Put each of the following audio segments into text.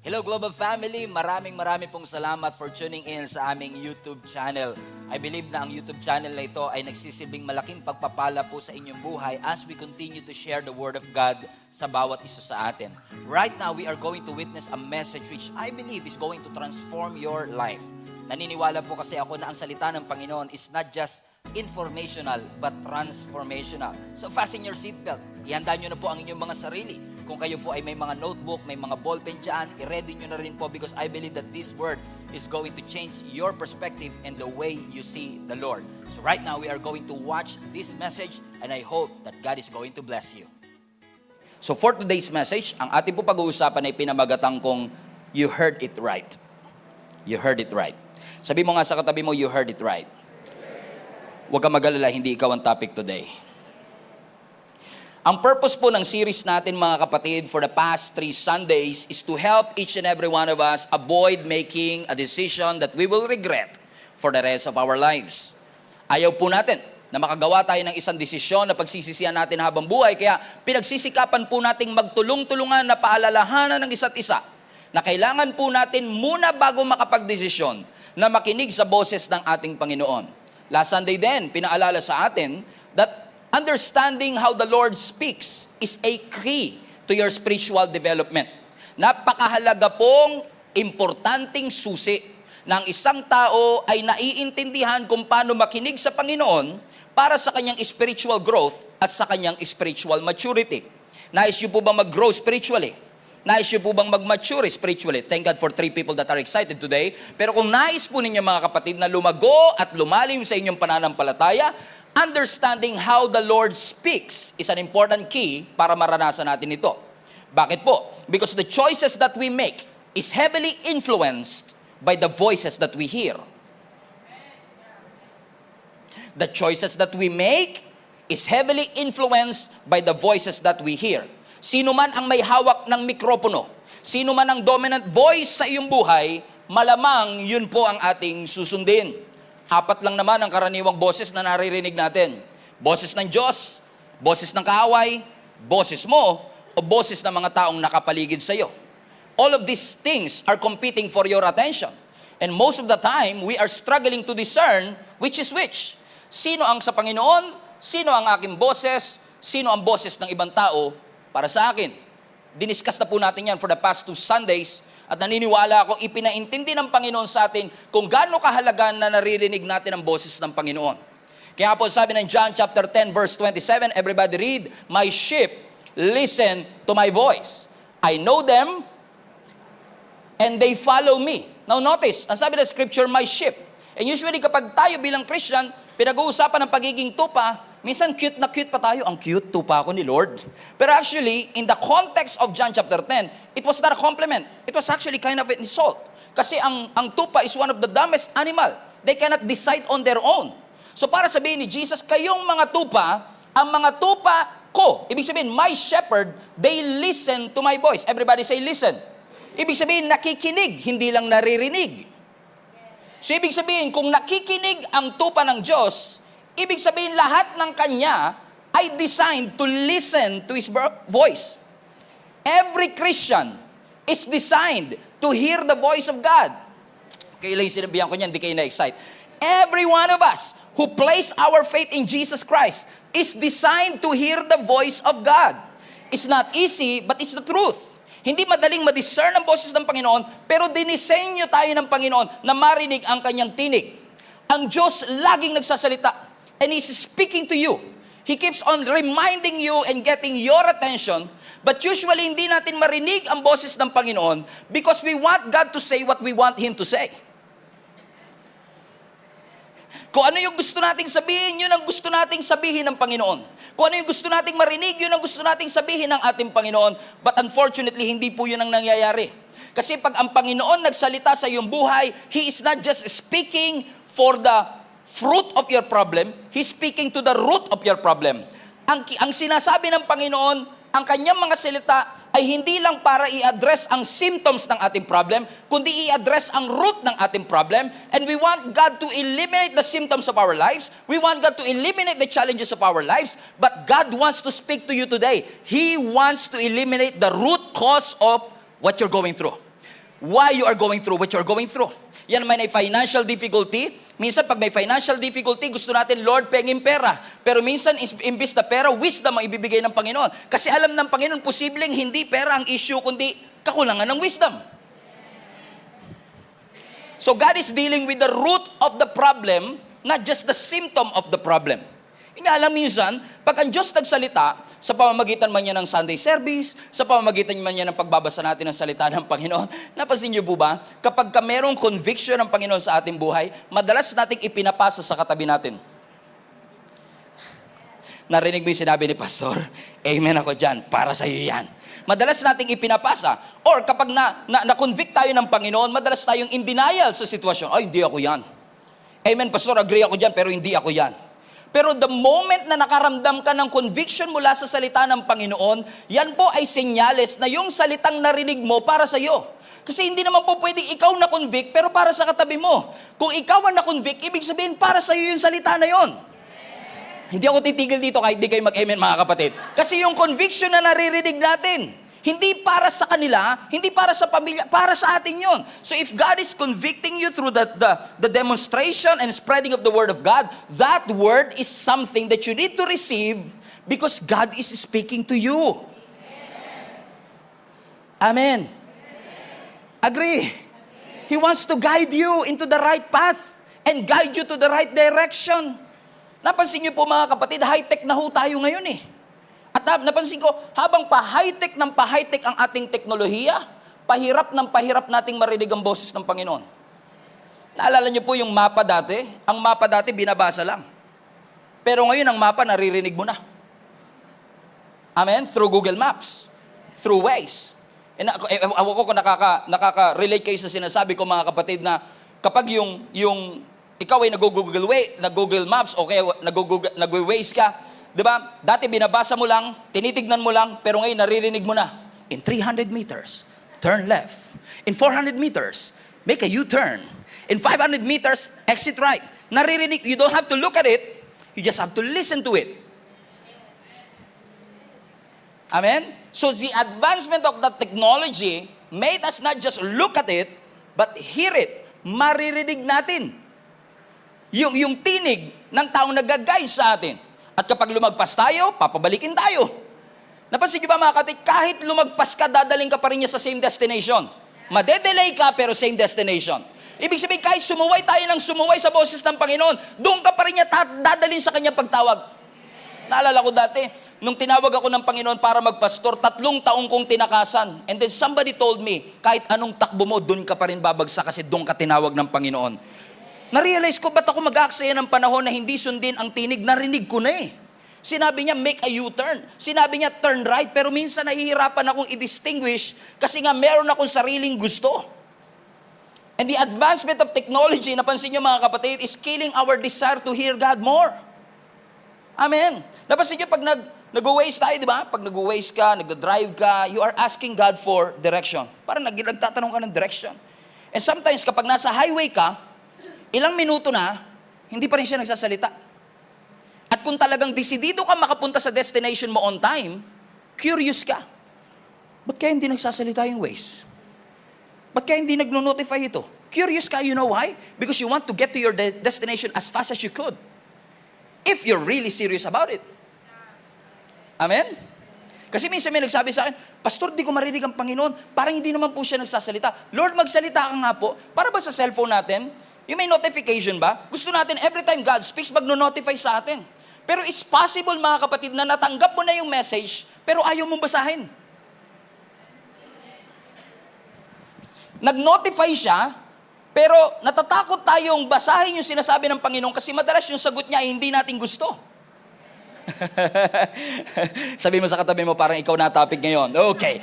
Hello Global Family, maraming pong salamat for tuning in sa aming YouTube channel. I believe na ang YouTube channel na ito ay nagsisilbing malaking pagpapala po sa inyong buhay as we continue to share the Word of God sa bawat isa sa atin. Right now, we are going to witness a message which I believe is going to transform your life. Naniniwala po kasi ako na ang salita ng Panginoon is not just informational but transformational. So fasten your seatbelt. Ihanda nyo na po ang inyong mga sarili. Kung kayo po ay may mga notebook, may mga ballpen dyan, i-ready nyo na rin po because I believe that this word is going to change your perspective and the way you see the Lord. So right now, we are going to watch this message and I hope that God is going to bless you. So for today's message, ang ating po pag-uusapan ay pinamagatang kong You Heard It Right. You heard it right. Sabi mo nga sa katabi mo, you heard it right. Huwag kang mag-alala, hindi ikaw ang topic today. Ang purpose po ng series natin mga kapatid for the past 3 Sundays is to help each and every one of us avoid making a decision that we will regret for the rest of our lives. Ayaw po natin na makagawa tayo ng isang desisyon na pagsisisihan natin habang buhay, kaya pinagsisikapan po nating magtulong-tulungan na paalalahanan ng isa't isa na kailangan po natin muna bago makapagdesisyon na makinig sa boses ng ating Panginoon. Last Sunday din, pinaalala sa atin that understanding how the Lord speaks is a key to your spiritual development. Napakahalaga pong importanteng susi ng isang tao ay naiintindihan kung paano makinig sa Panginoon para sa kanyang spiritual growth at sa kanyang spiritual maturity. Nais niyo po ba mag-grow spiritually? Nais niyo po bang mag-mature spiritually? Thank God for 3 people that are excited today. Pero kung nais po ninyo mga kapatid na lumago at lumalim sa inyong pananampalataya, understanding how the Lord speaks is an important key para maranasan natin ito. Bakit po? Because the choices that we make is heavily influenced by the voices that we hear. The choices that we make is heavily influenced by the voices that we hear. Sino man ang may hawak ng mikropono, sino man ang dominant voice sa iyong buhay, malamang yun po ang ating susundin. 4 lang naman ang karaniwang boses na naririnig natin. Boses ng Diyos, boses ng kaaway, boses mo, o boses ng mga taong nakapaligid sa iyo. All of these things are competing for your attention. And most of the time, we are struggling to discern which is which. Sino ang sa Panginoon? Sino ang aking boses? Sino ang boses ng ibang tao para sa akin? Diniscuss na po natin yan for the past 2 Sundays at naniniwala akong ipinaintindi ng Panginoon sa atin kung gaano kahalaga na naririnig natin ang boses ng Panginoon. Kaya po sabi ng John chapter 10 verse 27, everybody read, "My sheep listen to my voice. I know them and they follow me." Now notice, ang sabi ng scripture, my sheep. And usually kapag tayo bilang Christian, pinag-uusapan ng pagiging tupa, minsan cute na cute pa tayo. Ang cute, tupa ako ni Lord. Pero actually, in the context of John chapter 10, it was not a compliment. It was actually kind of an insult. Kasi ang tupa is one of the dumbest animal. They cannot decide on their own. So para sabihin ni Jesus, kayong mga tupa, ang mga tupa ko, ibig sabihin, my shepherd, they listen to my voice. Everybody say listen. Ibig sabihin, nakikinig, hindi lang naririnig. So ibig sabihin, kung nakikinig ang tupa ng Diyos, ibig sabihin lahat ng Kanya ay designed to listen to His voice. Every Christian is designed to hear the voice of God. Kailan yung sinabihan ko niyan, hindi kayo na-excite. Every one of us who place our faith in Jesus Christ is designed to hear the voice of God. It's not easy, but it's the truth. Hindi madaling ma-discern ang boses ng Panginoon, pero dinisenyo tayo ng Panginoon na marinig ang Kanyang tinig. Ang Diyos laging nagsasalita. And He's speaking to you. He keeps on reminding you and getting your attention. But usually, hindi natin marinig ang boses ng Panginoon because we want God to say what we want Him to say. Kung ano yung gusto nating sabihin, yun ang gusto nating sabihin ng Panginoon. Kung ano yung gusto nating marinig, yun ang gusto nating sabihin ng ating Panginoon. But unfortunately, hindi po yun ang nangyayari. Kasi pag ang Panginoon nagsalita sa iyong buhay, He is not just speaking for the fruit of your problem, He's speaking to the root of your problem. Ang sinasabi ng Panginoon, ang kanyang mga salita ay hindi lang para i-address ang symptoms ng ating problem, kundi i-address ang root ng ating problem. And we want God to eliminate the symptoms of our lives. We want God to eliminate the challenges of our lives. But God wants to speak to you today. He wants to eliminate the root cause of what you're going through. why you are going through what you are going through. Yan may financial difficulty. Minsan pag may financial difficulty, gusto natin, Lord, pengin pera. Pero minsan, imbis na pera, wisdom ang ibibigay ng Panginoon. Kasi alam ng Panginoon, posibleng hindi pera ang issue, kundi kakulangan ng wisdom. So God is dealing with the root of the problem, not just the symptom of the problem. Nga alam minsan, pag ang Diyos nagsalita, sa pamamagitan man niya ng Sunday service, sa pamamagitan man niya ng pagbabasa natin ng salita ng Panginoon, napansin niyo po ba, kapag ka merong conviction ng Panginoon sa ating buhay, madalas nating ipinapasa sa katabi natin. Narinig mo yung sinabi ni Pastor? Amen ako dyan, para sa iyo yan. Madalas nating ipinapasa. Or kapag na-convict tayo ng Panginoon, madalas tayong in denial sa sitwasyon. Ay, hindi ako yan. Amen, Pastor, agree ako dyan, pero hindi ako yan. Pero the moment na nakaramdam ka ng conviction mula sa salita ng Panginoon, yan po ay senyales na yung salitang narinig mo para sa iyo. Kasi hindi naman po pwedeng ikaw na-convict, pero para sa katabi mo. Kung ikaw ang na-convict, ibig sabihin para sa iyo yung salita na yon. Hindi ako titigil dito kahit di kayo mag-amen mga kapatid. Kasi yung conviction na naririnig natin, hindi para sa kanila, hindi para sa pamilya, para sa atin yon. So if God is convicting you through the demonstration and spreading of the Word of God, that Word is something that you need to receive because God is speaking to you. Amen. Agree? He wants to guide you into the right path and guide you to the right direction. Napansin niyo po mga kapatid, high-tech na ho tayo ngayon eh. At napansin ko, habang pa-high-tech ang ating teknolohiya, pahirap nating marinig ang boses ng Panginoon. Naalala niyo po yung mapa dati? Ang mapa dati binabasa lang. Pero ngayon ang mapa naririnig mo na. Amen? Through Google Maps. Through Waze. Ako kung nakaka-relate kayo sa sinasabi ko mga kapatid na kapag yung ikaw ay nag-Google Maps o kaya nag-Waze ka, di ba? Dati binabasa mo lang, tinitignan mo lang, pero ngayon naririnig mo na. In 300 meters, turn left. In 400 meters, make a U-turn. In 500 meters, exit right. Naririnig, you don't have to look at it, you just have to listen to it. Amen? So the advancement of that technology made us not just look at it, but hear it. Maririnig natin. Yung tinig ng taong nag-guide sa atin. At kapag lumagpas tayo, papabalikin tayo. Napansin niyo ba mga kapatid, kahit lumagpas ka, dadaling ka pa rin niya sa same destination. Madedelay ka, pero same destination. Ibig sabihin, kahit sumuway tayo ng sumuway sa boses ng Panginoon, doon ka pa rin niya dadalhin sa kanyang pagtawag. Naalala ko dati, nung tinawag ako ng Panginoon para magpastor, 3 taong kong tinakasan. And then somebody told me, kahit anong takbo mo, doon ka pa rin babagsak kasi doon ka tinawag ng Panginoon. Na-realize ko, ba't ako mag-aaksaya ng panahon na hindi sundin ang tinig? Narinig ko na eh. Sinabi niya, make a U-turn. Sinabi niya, turn right. Pero minsan nahihirapan akong i-distinguish kasi nga meron akong sariling gusto. And the advancement of technology, napansin niyo mga kapatid, is killing our desire to hear God more. Amen. Napansin niyo pag nag-waze tayo, di ba? Pag nag-waze ka, nag-drive ka, you are asking God for direction. Parang nagtatanong ka ng direction. And sometimes kapag nasa highway ka, ilang minuto na, hindi pa rin siya nagsasalita. At kung talagang desidido ka makapunta sa destination mo on time, curious ka. Ba't kaya hindi nagsasalita yung Waze? Ba't kaya hindi nagno-notify ito? Curious ka, you know why? Because you want to get to your destination as fast as you could. If you're really serious about it. Amen? Kasi minsan may nagsabi sa akin, Pastor, di ko marinig ang Panginoon. Parang hindi naman po siya nagsasalita. Lord, magsalita ka nga po. Para ba sa cellphone natin, yung may notification ba? Gusto natin, every time God speaks, magno-notify sa atin. Pero it's possible, mga kapatid, na natanggap mo na yung message, pero ayaw mong basahin. Nag-notify siya, pero natatakot tayong basahin yung sinasabi ng Panginoon kasi madalas yung sagot niya ay hindi natin gusto. Sabi mo sa katabi mo, parang ikaw na topic ngayon. Okay.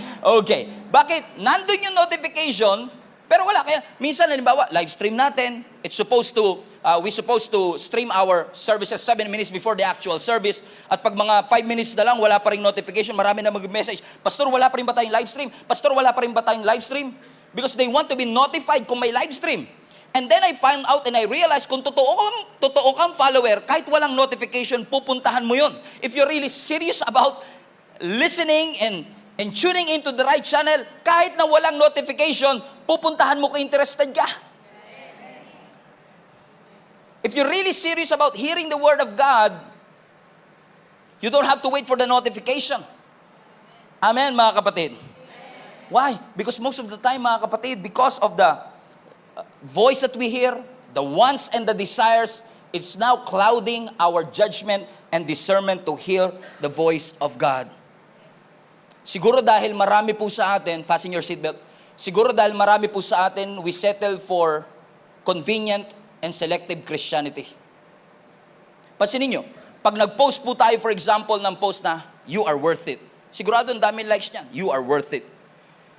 Bakit? Nandun yung notification, pero wala. Kaya minsan, halimbawa, live stream natin. We're supposed to stream our services 7 minutes before the actual service. At pag mga 5 minutes na lang, wala pa rin notification, marami na mag-message. Pastor, wala pa rin ba tayong live stream? Pastor, wala pa rin ba tayong live stream? Because they want to be notified kung may live stream. And then I found out and I realized kung totoo kang follower, kahit walang notification, pupuntahan mo yun. If you're really serious about listening and tuning into the right channel, kahit na walang notification, pupuntahan mo kung interested ka. If you're really serious about hearing the Word of God, you don't have to wait for the notification. Amen, mga kapatid. Why? Because most of the time, mga kapatid, because of the voice that we hear, the wants and the desires, it's now clouding our judgment and discernment to hear the voice of God. Siguro dahil marami po sa atin, fasten your seatbelt, siguro dahil marami po sa atin, we settle for convenient and selective Christianity. Pansinin nyo, pag nag-post po tayo, for example, ng post na, you are worth it. Sigurado ang dami likes niyan, you are worth it.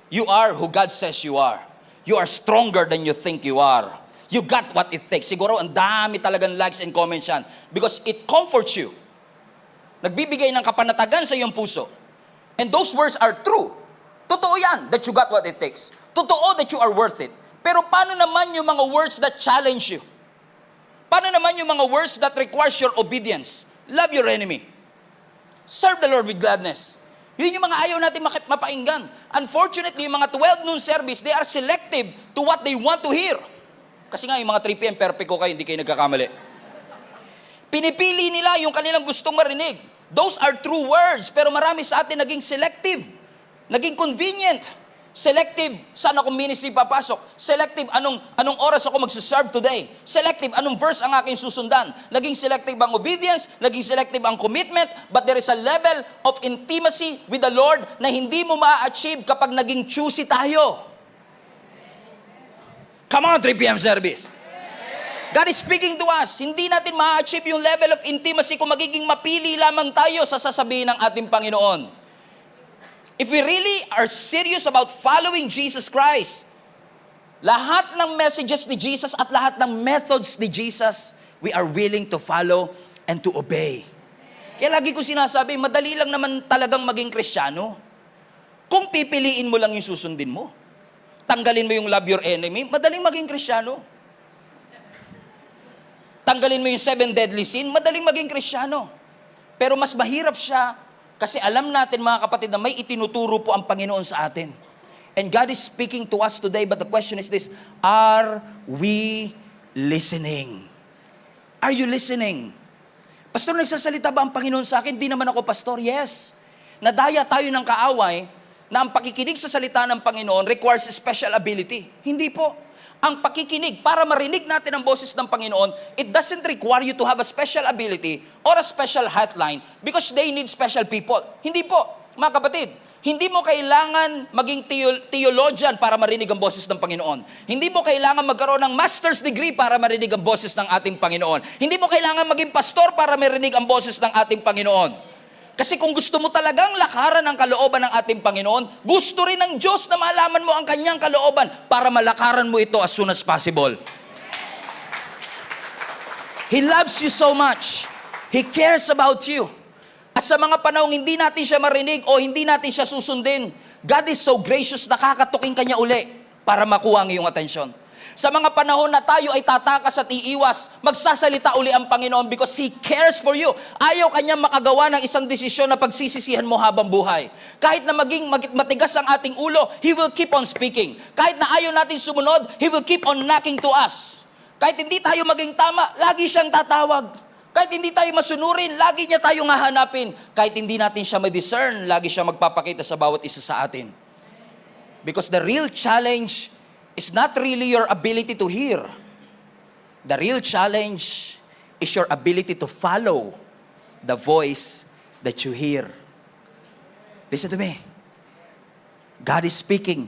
You are who God says you are. You are stronger than you think you are. You got what it takes. Siguro ang dami talagang likes and comments yan. Because it comforts you. Nagbibigay ng kapanatagan sa iyong puso. And those words are true. Totoo yan, that you got what it takes. Totoo that you are worth it. Pero paano naman yung mga words that challenge you? Paano naman yung mga words that requires your obedience? Love your enemy. Serve the Lord with gladness. Yun yung mga ayaw natin mapakinggan. Unfortunately, yung mga 12 noon service, they are selective to what they want to hear. Kasi nga, yung mga 3 p.m. perfect ko kayo, hindi kayo nagkakamali. Pinipili nila yung kanilang gustong marinig. Those are true words, pero marami sa atin naging selective. Naging convenient. Selective, saan ako ministry papasok? Selective, anong oras ako magsaserve today? Selective, anong verse ang aking susundan? Naging selective ang obedience, naging selective ang commitment, but there is a level of intimacy with the Lord na hindi mo ma-achieve kapag naging choosy tayo. Come on, 3 p.m. service. God is speaking to us. Hindi natin ma-achieve yung level of intimacy kung magiging mapili lamang tayo sa sasabihin ng ating Panginoon. If we really are serious about following Jesus Christ, lahat ng messages ni Jesus at lahat ng methods ni Jesus, we are willing to follow and to obey. Kaya lagi ko sinasabi, madali lang naman talagang maging Kristiyano. Kung pipiliin mo lang yung susundin mo, tanggalin mo yung love your enemy, madaling maging Kristiyano. Tanggalin mo yung 7 deadly sin, madaling maging Kristiyano. Pero mas mahirap siya kasi alam natin mga kapatid na may itinuturo po ang Panginoon sa atin. And God is speaking to us today, but the question is this, are we listening? Are you listening? Pastor, nagsasalita ba ang Panginoon sa akin? Di naman ako pastor. Yes. Nadaya tayo ng kaaway na ang pakikinig sa salita ng Panginoon requires special ability. Hindi po. Ang pakikinig, para marinig natin ang boses ng Panginoon, it doesn't require you to have a special ability or a special hotline because they need special people. Hindi po, mga kapatid. Hindi mo kailangan maging theologian para marinig ang boses ng Panginoon. Hindi mo kailangan magkaroon ng master's degree para marinig ang boses ng ating Panginoon. Hindi mo kailangan maging pastor para marinig ang boses ng ating Panginoon. Kasi kung gusto mo talagang lakaran ang kalooban ng ating Panginoon, gusto rin ng Diyos na malaman mo ang kanyang kalooban para malakaran mo ito as soon as possible. He loves you so much. He cares about you. At sa mga panahong hindi natin siya marinig o hindi natin siya susundin, God is so gracious na kakatuking kanya uli para makuha ang iyong atensyon. Sa mga panahon na tayo ay tatakas at iiwas, magsasalita uli ang Panginoon because He cares for you. Ayaw kanya makagawa ng isang desisyon na pagsisisihan mo habang buhay. Kahit na maging matigas ang ating ulo, He will keep on speaking. Kahit na ayaw natin sumunod, He will keep on knocking to us. Kahit hindi tayo maging tama, lagi siyang tatawag. Kahit hindi tayo masunurin, lagi niya tayong hahanapin. Kahit hindi natin siya ma-discern, lagi siya magpapakita sa bawat isa sa atin. Because the real challenge is not really your ability to hear. The real challenge is your ability to follow the voice that you hear. Listen to me. God is speaking.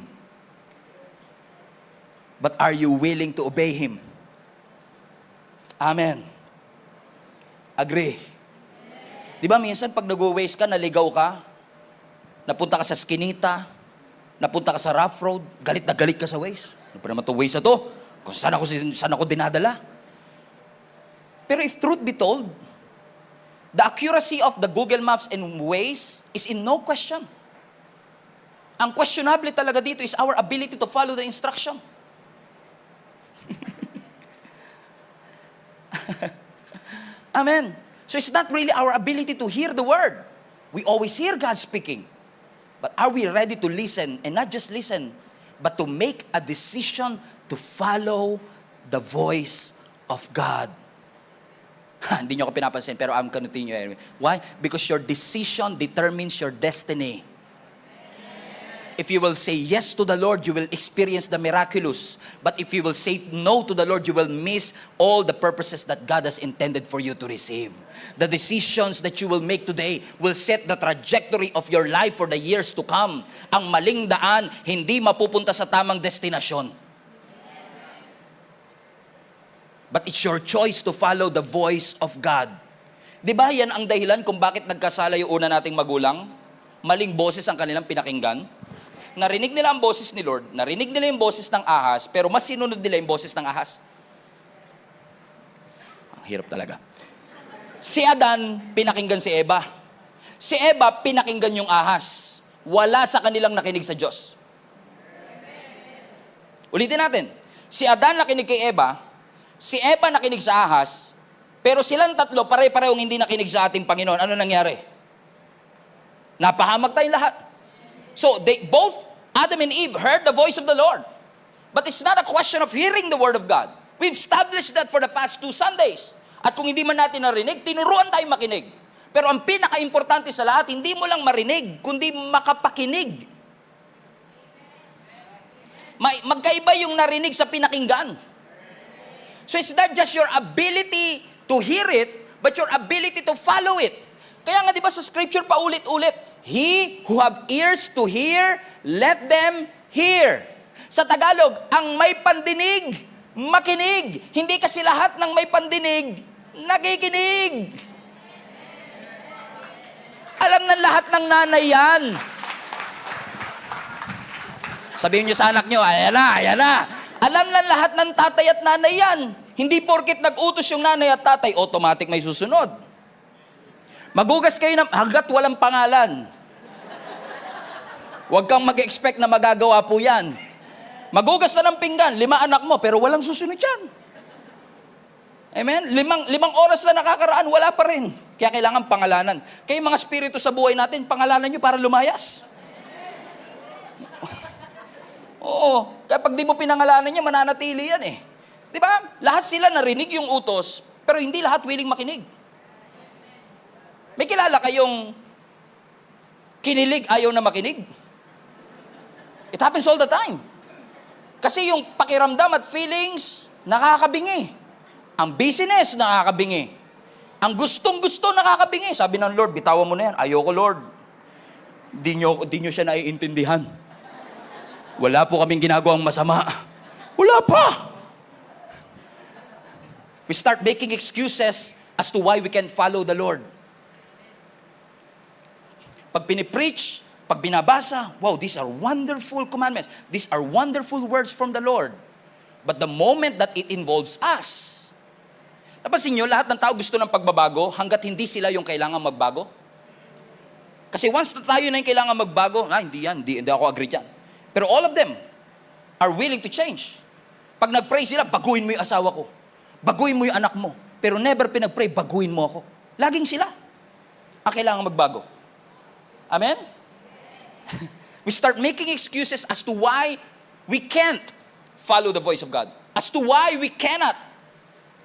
But are you willing to obey Him? Amen. Agree. Di ba minsan pag nag-waste ka, naligaw ka, napunta ka sa Skinita, napunta ka sa rough road, galit na galit ka sa Waze. Ano pa naman ito Waze na to? Kung saan ako dinadala? Pero if truth be told, the accuracy of the Google Maps and Waze is in no question. Ang questionable talaga dito is our ability to follow the instruction. Amen. So it's not really our ability to hear the word. We always hear God speaking. But are we ready to listen? And not just listen, but to make a decision to follow the voice of God. Hindi nyo ako pinapansin, pero I'm continuing anyway. Why? Because your decision determines your destiny. If you will say yes to the Lord, you will experience the miraculous. But if you will say no to the Lord, you will miss all the purposes that God has intended for you to receive. The decisions that you will make today will set the trajectory of your life for the years to come. Ang maling daan, hindi mapupunta sa tamang destinasyon. But it's your choice to follow the voice of God. Di ba yan ang dahilan kung bakit nagkasala yung una nating magulang? Maling boses ang kanilang pinakinggan. Narinig nila ang boses ni Lord, narinig nila yung boses ng ahas, pero mas sinunod nila yung boses ng ahas. Ang hirap talaga. Si Adan, pinakinggan si Eva. Si Eva, pinakinggan yung ahas. Wala sa kanilang nakinig sa Diyos. Ulitin natin. Si Adan nakinig kay Eva, si Eva nakinig sa ahas, pero silang tatlo, pare-parehong hindi nakinig sa ating Panginoon. Ano nangyari? Napahamak tayong lahat. So, both Adam and Eve heard the voice of the Lord. But it's not a question of hearing the Word of God. We've established that for the past 2 Sundays. At kung hindi man natin narinig, tinuruan tayong makinig. Pero ang pinaka-importante sa lahat, hindi mo lang marinig, kundi makapakinig. Magkaiba yung narinig sa pinakinggan. So it's not just your ability to hear it, but your ability to follow it. Kaya nga di ba sa scripture paulit-ulit, he who have ears to hear, let them hear. Sa Tagalog, ang may pandinig, makinig. Hindi kasi lahat ng may pandinig, nakikinig. Alam ng lahat ng nanay yan. Sabihin nyo sa anak nyo, ayan na. Alam ng lahat ng tatay at nanay yan. Hindi porket nag-utos yung nanay at tatay, automatic may susunod. Magugas kayo hanggat walang pangalan. Huwag kang mag-expect na magagawa po yan. Magugas na ng pinggan, 5 anak mo, pero walang susunod yan. Amen? 5 oras na nakakaraan, wala pa rin. Kaya kailangan pangalanan. Kaya mga spirito sa buhay natin, pangalanan nyo para lumayas. Oo. Kaya pag di mo pinangalanan nyo, mananatili yan eh. Di ba? Lahat sila narinig yung utos, pero hindi lahat willing makinig. May kilala kayong kinilig, ayaw na makinig? It happens all the time. Kasi yung pakiramdam at feelings, nakakabingi. Ang business, nakakabingi. Ang gustong-gusto, nakakabingi. Sabi ng Lord, bitawan mo na yan. Ayoko, Lord. Di nyo siya naiintindihan. Wala po kaming ginagawang masama. Wala pa. We start making excuses as to why we can follow the Lord. Pag pinipreach, pag binabasa, wow, these are wonderful commandments. These are wonderful words from the Lord. But the moment that it involves us, napansin nyo, lahat ng tao gusto ng pagbabago hanggat hindi sila yung kailangan magbago. Kasi once na tayo na yung kailangan magbago, hindi ako agree dyan. Pero all of them are willing to change. Pag nag-pray sila, baguhin mo yung asawa ko. Baguhin mo yung anak mo. Pero never pinag-pray, baguhin mo ako. Laging sila ang kailangan magbago. Amen? We start making excuses as to why we can't follow the voice of God. As to why we cannot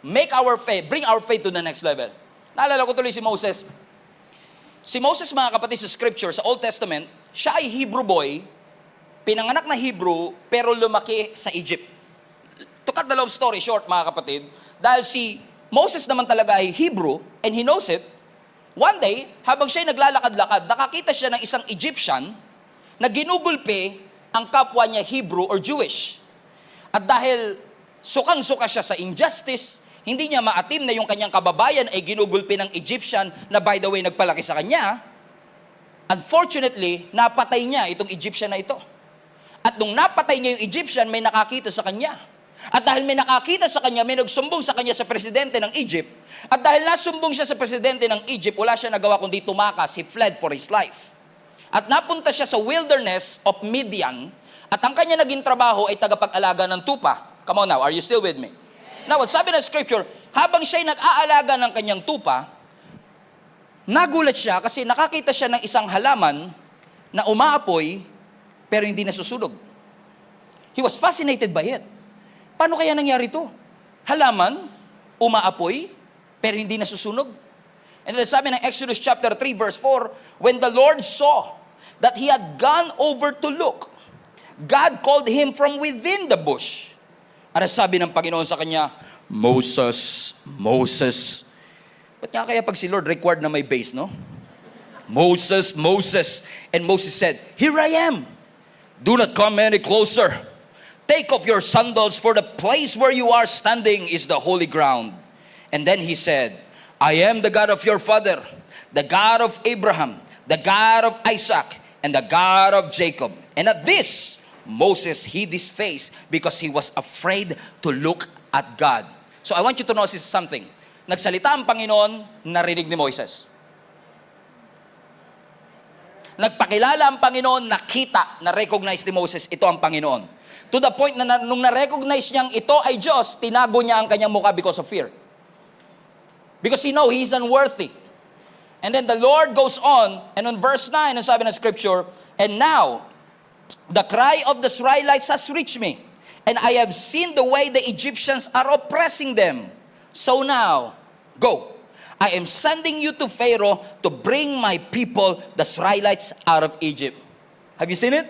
bring our faith to the next level. Naalala ko tuloy si Moses. Si Moses, mga kapatid, sa scripture, sa Old Testament, siya ay Hebrew boy, pinanganak na Hebrew, pero lumaki sa Egypt. To cut the long story short, mga kapatid, dahil si Moses naman talaga ay Hebrew, and he knows it, one day, habang siya'y naglalakad-lakad, nakakita siya ng isang Egyptian na ginugulpi ang kapwa niya Hebrew or Jewish. At dahil sukang-suka siya sa injustice, hindi niya maatim na yung kanyang kababayan ay ginugulpi ng Egyptian na by the way nagpalaki sa kanya. Unfortunately, napatay niya itong Egyptian na ito. At nung napatay niya yung Egyptian, may nakakita sa kanya. At dahil may nakakita sa kanya, may nagsumbong sa kanya sa presidente ng Egypt. At dahil nasumbong siya sa presidente ng Egypt, wala siya nagawa kundi tumakas. He fled for his life. At napunta siya sa wilderness of Midian. At ang kanya naging trabaho ay tagapag-alaga ng tupa. Come on now, are you still with me? Now, sabi ng scripture, habang siya'y nag-aalaga ng kanyang tupa, nagulat siya kasi nakakita siya ng isang halaman na umaapoy pero hindi nasusunog. He was fascinated by it. Paano kaya nangyari ito? Halaman, umaapoy, pero hindi nasusunog. And then sabi ng Exodus chapter 3 verse 4, when the Lord saw that he had gone over to look, God called him from within the bush. At sabi ng Panginoon sa kanya, Moses, Moses. Ba't nga kaya pag si Lord required na may base, no? Moses, Moses. And Moses said, here I am. Do not come any closer. Take off your sandals, for the place where you are standing is the holy ground. And then he said, I am the God of your father, the God of Abraham, the God of Isaac, and the God of Jacob. And at this, Moses hid his face because he was afraid to look at God. So I want you to notice something. Nagsalita ang Panginoon, narinig ni Moises. Nagpakilala ang Panginoon, nakita, na-recognize ni Moses, ito ang Panginoon. To the point na nung na-recognize niyang ito ay Diyos, tinago niya ang kanyang mukha because of fear. Because he knows he's unworthy. And then the Lord goes on, and on verse 9, ang sabi ng scripture, and now, the cry of the Israelites has reached me, and I have seen the way the Egyptians are oppressing them. So now, go. I am sending you to Pharaoh to bring my people, the Israelites, out of Egypt. Have you seen it?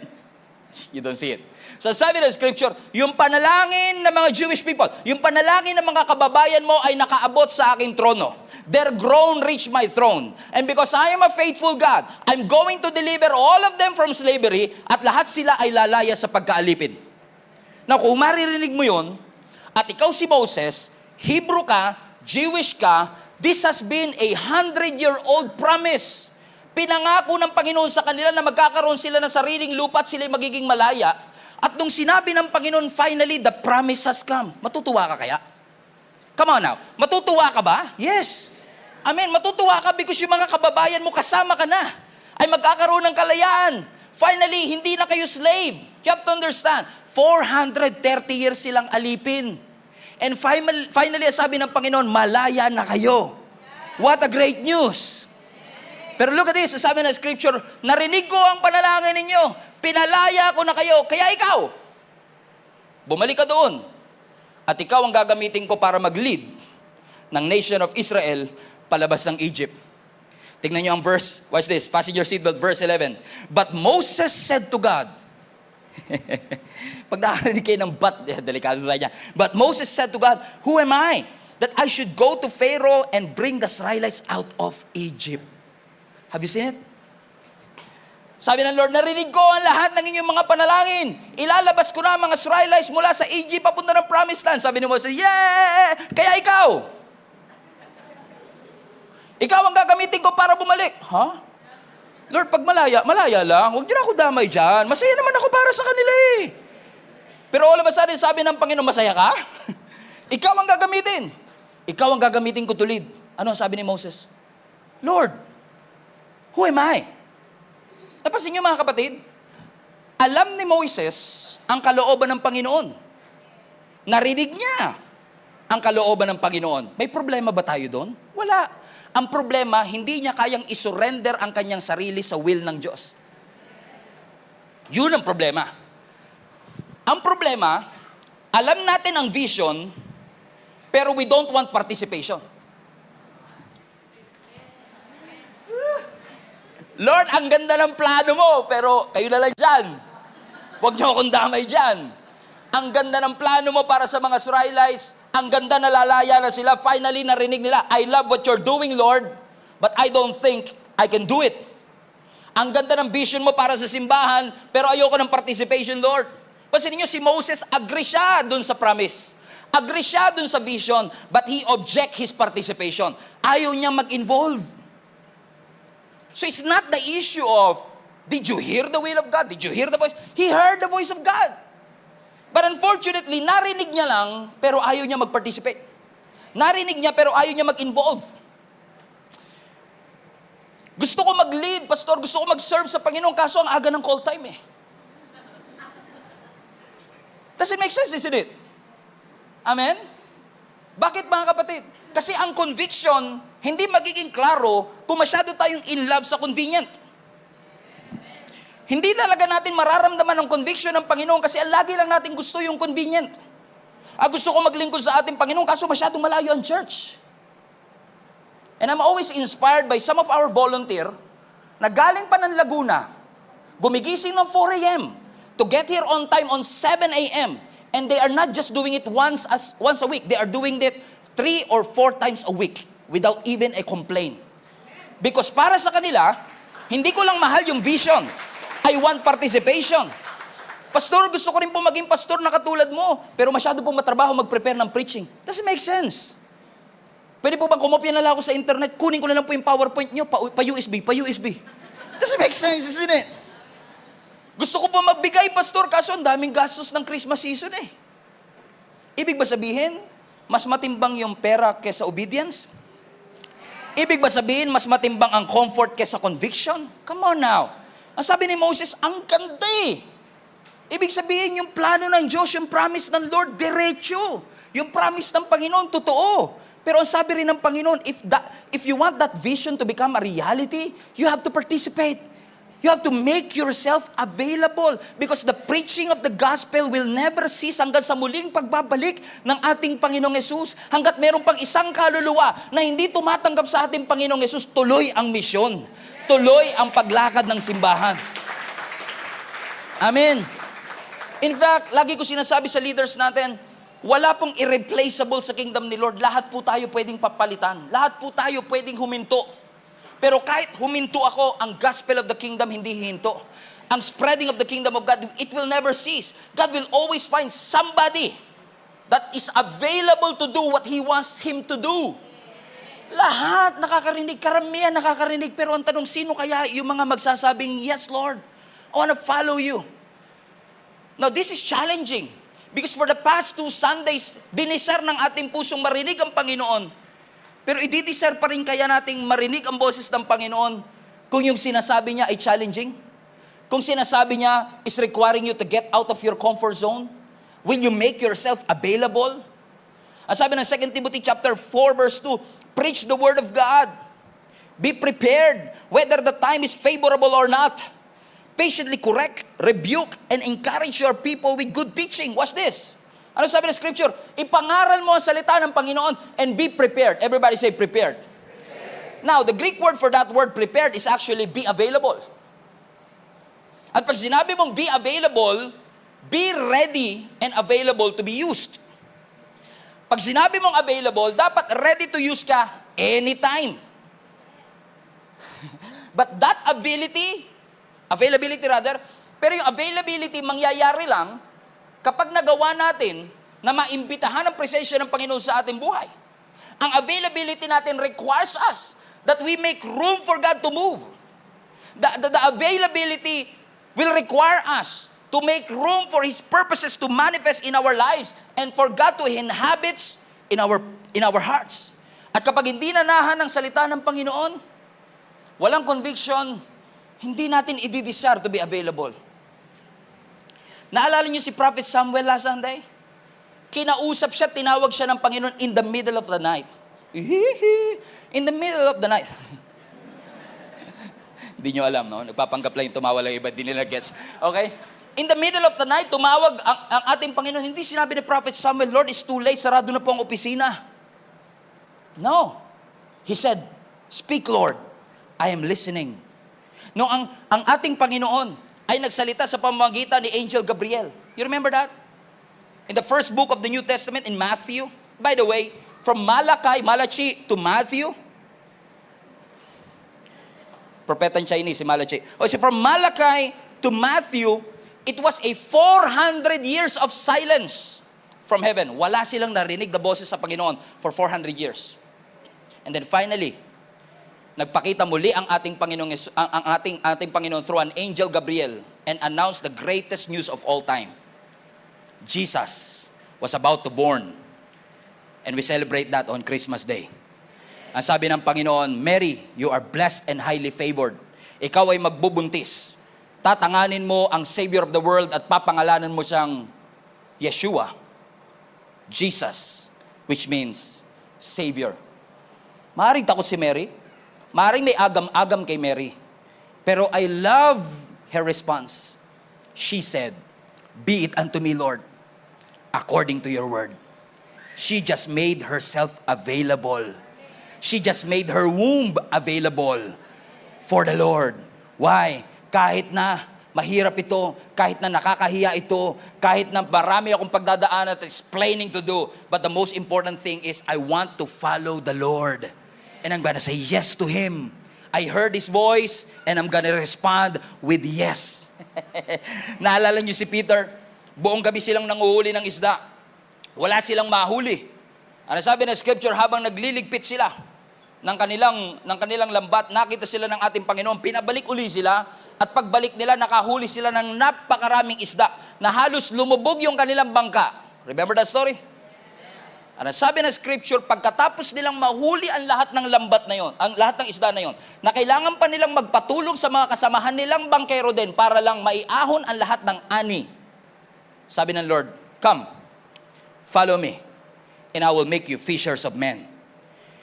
You don't see it. So sabi ng scripture, yung panalangin ng mga Jewish people, yung panalangin ng mga kababayan mo ay nakaabot sa aking trono. Their groan reached my throne. And because I am a faithful God, I'm going to deliver all of them from slavery at lahat sila ay lalaya sa pagkaalipin. Now, kung maririnig mo yun, at ikaw si Moses, Hebrew ka, Jewish ka, this has been a 100-year-old promise. Pinangako ng Panginoon sa kanila na magkakaroon sila ng sariling lupa at sila magiging malaya. At nung sinabi ng Panginoon, finally, the promise has come. Matutuwa ka kaya? Come on now. Matutuwa ka ba? Yes. Amen. Matutuwa ka because yung mga kababayan mo kasama ka na ay magkakaroon ng kalayaan. Finally, hindi na kayo slave. You have to understand, 430 years silang alipin. And finally, sabi ng Panginoon, malaya na kayo. What a great news. Pero look at this, sabi ng scripture, narinig ko ang panalangin ninyo. Pinalaya ko na kayo, kaya ikaw, bumalik ka doon. At ikaw ang gagamitin ko para mag-lead ng nation of Israel palabas ng Egypt. Tingnan niyo ang verse, watch this, fasten your seatbelt, verse 11. But Moses said to God, pag nakarinig kayo ng but, delikado tayo niya. But Moses said to God, who am I that I should go to Pharaoh and bring the Israelites out of Egypt? Have you seen it? Sabi ng Lord, narinig ko ang lahat ng inyong mga panalangin. Ilalabas ko na ang mga Israelites mula sa Egypt papunta ng Promised Land. Sabi ni Moses, yeah! Kaya ikaw. Ikaw ang gagamitin ko para bumalik. Ha? Lord, pag malaya, malaya lang. Huwag niyo na ako damay dyan. Masaya naman ako para sa kanila eh. Pero all of a sudden, sabi ng Panginoon, masaya ka? Ikaw ang gagamitin. Ikaw ang gagamitin ko to lead. Ano ang sabi ni Moses? Lord, who am I? Napansin niyo mga kapatid, alam ni Moises ang kalooban ng Panginoon. Narinig niya ang kalooban ng Panginoon. May problema ba tayo doon? Wala. Ang problema, hindi niya kayang isurrender ang kanyang sarili sa will ng Diyos. Yun ang problema. Ang problema, alam natin ang vision, pero we don't want participation. Lord, ang ganda ng plano mo, pero kayo na lang dyan. Huwag niyo akong damay dyan. Ang ganda ng plano mo para sa mga Israelites, ang ganda na lalaya na sila, finally narinig nila, I love what you're doing, Lord, but I don't think I can do it. Ang ganda ng vision mo para sa simbahan, pero ayoko ng participation, Lord. Pansinin niyo, si Moses, agree siya dun sa promise. Agree siya dun sa vision, but he object his participation. Ayaw niya mag-involve. So it's not the issue of, did you hear the will of God? Did you hear the voice? He heard the voice of God. But unfortunately, narinig niya lang, pero ayaw niya mag-participate. Narinig niya, pero ayaw niya mag-involve. Gusto ko mag-lead, pastor, gusto ko mag-serve sa Panginoon, kaso ang aga ng call time eh. Does it make sense, isn't it? Amen? Bakit mga kapatid? Kasi ang conviction, hindi magiging klaro kung masyado tayong in love sa convenient. Hindi talaga natin mararamdaman ang conviction ng Panginoon kasi lagi lang natin gusto yung convenient. Gusto ko maglingkod sa ating Panginoon kaso masyadong malayo ang church. And I'm always inspired by some of our volunteer na galing pa ng Laguna, gumigising ng 4 a.m. to get here on time on 7 a.m. And they are not just doing it once a week. They are doing it 3 or 4 times a week without even a complaint. Because para sa kanila, hindi ko lang mahal yung vision. I want participation. Pastor, gusto ko rin po maging pastor na katulad mo, pero masyado pong matrabaho mag-prepare ng preaching. Doesn't make sense. Pwede po bang kumopya na lang ako sa internet, kunin ko na lang po yung PowerPoint nyo, pa-USB. Doesn't make sense, isn't it? Gusto ko po magbigay, pastor, kaso ang daming gastos ng Christmas season eh. Ibig ba sabihin, mas matimbang yung pera kesa obedience? Ibig ba sabihin, mas matimbang ang comfort kesa conviction? Come on now. Ang sabi ni Moses, ang ganda eh. Ibig sabihin, yung plano ng Diyos, yung promise ng Lord, diretso. Yung promise ng Panginoon, totoo. Pero ang sabi rin ng Panginoon, if you want that vision to become a reality, you have to participate. You have to make yourself available because the preaching of the gospel will never cease hanggang sa muling pagbabalik ng ating Panginoong Yesus. Hanggat meron pang isang kaluluwa na hindi tumatanggap sa ating Panginoong Yesus, tuloy ang misyon. Tuloy ang paglakad ng simbahan. Amen. In fact, lagi ko sinasabi sa leaders natin, wala pong irreplaceable sa kingdom ni Lord. Lahat po tayo pwedeng papalitan. Lahat po tayo pwedeng huminto. Pero kahit huminto ako, ang gospel of the kingdom hindi hihinto. Ang spreading of the kingdom of God, it will never cease. God will always find somebody that is available to do what He wants him to do. Lahat nakakarinig, karamihan nakakarinig. Pero ang tanong, sino kaya yung mga magsasabing, yes Lord, I want to follow you. Now, this is challenging because for the past 2 Sundays, dinisar ng ating pusong marinig ang Panginoon. Pero ididisar pa rin kaya nating marinig ang boses ng Panginoon kung yung sinasabi niya ay challenging? Kung sinasabi niya is requiring you to get out of your comfort zone? Will you make yourself available? Ang sabi ng 2 Timothy chapter 4 verse 2, preach the word of God. Be prepared whether the time is favorable or not. Patiently correct, rebuke, and encourage your people with good teaching. Watch this. Ano sabi ng scripture? Ipangaral mo ang salita ng Panginoon and be prepared. Everybody say prepared. Now, the Greek word for that word prepared is actually be available. At pag sinabi mong be available, be ready and available to be used. Pag sinabi mong available, dapat ready to use ka anytime. But that availability rather, pero yung availability mangyayari lang kapag nagawa natin na maimbitahan ang presensya ng Panginoon sa ating buhay. Ang availability natin requires us that we make room for God to move. The availability will require us to make room for His purposes to manifest in our lives and for God to inhabit in our hearts. At kapag hindi nanahan ng salita ng Panginoon, walang conviction, hindi natin i-desire to be available. Naalala niyo si Prophet Samuel last Sunday? Kinausap siya, tinawag siya ng Panginoon in the middle of the night. In the middle of the night. Hindi nyo alam, no? Nagpapanggap lang yung tumawa lang iba, di nila gets. Okay? In the middle of the night, tumawag ang ating Panginoon. Hindi sinabi ni Prophet Samuel, Lord, it's too late, sarado na po ang opisina. No. He said, speak, Lord. I am listening. No, ang ating Panginoon ay nagsalita sa pamamagitan ni Angel Gabriel. You remember that? In the first book of the New Testament in Matthew. By the way, from Malachi to Matthew, propetang Chinese si Malachi. So from Malachi to Matthew, it was a 400 years of silence from heaven. Wala silang narinig na boses sa Panginoon for 400 years. And then finally, nagpakita muli ang ating Panginoon, ang ating Panginoon through an angel Gabriel and announced the greatest news of all time. Jesus was about to born. And we celebrate that on Christmas Day. Ang sabi ng Panginoon, Mary, you are blessed and highly favored. Ikaw ay magbubuntis. Tatanganin mo ang Savior of the world at papangalanan mo siyang Yeshua, Jesus, which means Savior. Maaaring takot si Mary. Maaaring may agam-agam kay Mary. Pero I love her response. She said, "Be it unto me, Lord, according to your word." She just made herself available. She just made her womb available for the Lord. Why? Kahit na mahirap ito, kahit na nakakahiya ito, kahit na marami akong pagdadaanan at explaining to do, but the most important thing is I want to follow the Lord. And I'm gonna say yes to Him. I heard His voice and I'm gonna respond with yes. Naalala niyo si Peter? Buong gabi silang nanguhuli ng isda. Wala silang mahuli. Ano sabi ng scripture, habang nagliligpit sila ng kanilang lambat, nakita sila ng ating Panginoon, pinabalik uli sila, at pagbalik nila, nakahuli sila ng napakaraming isda, na halos lumubog yung kanilang bangka. Remember that story? Ano sabi ng scripture, pagkatapos nilang mahuli ang lahat ng lambat na yon, ang lahat ng isda na yon, na kailangan pa nilang magpatulong sa mga kasamahan nilang bangkero din para lang maiahon ang lahat ng ani. Sabi ng Lord, "Come, follow me, and I will make you fishers of men."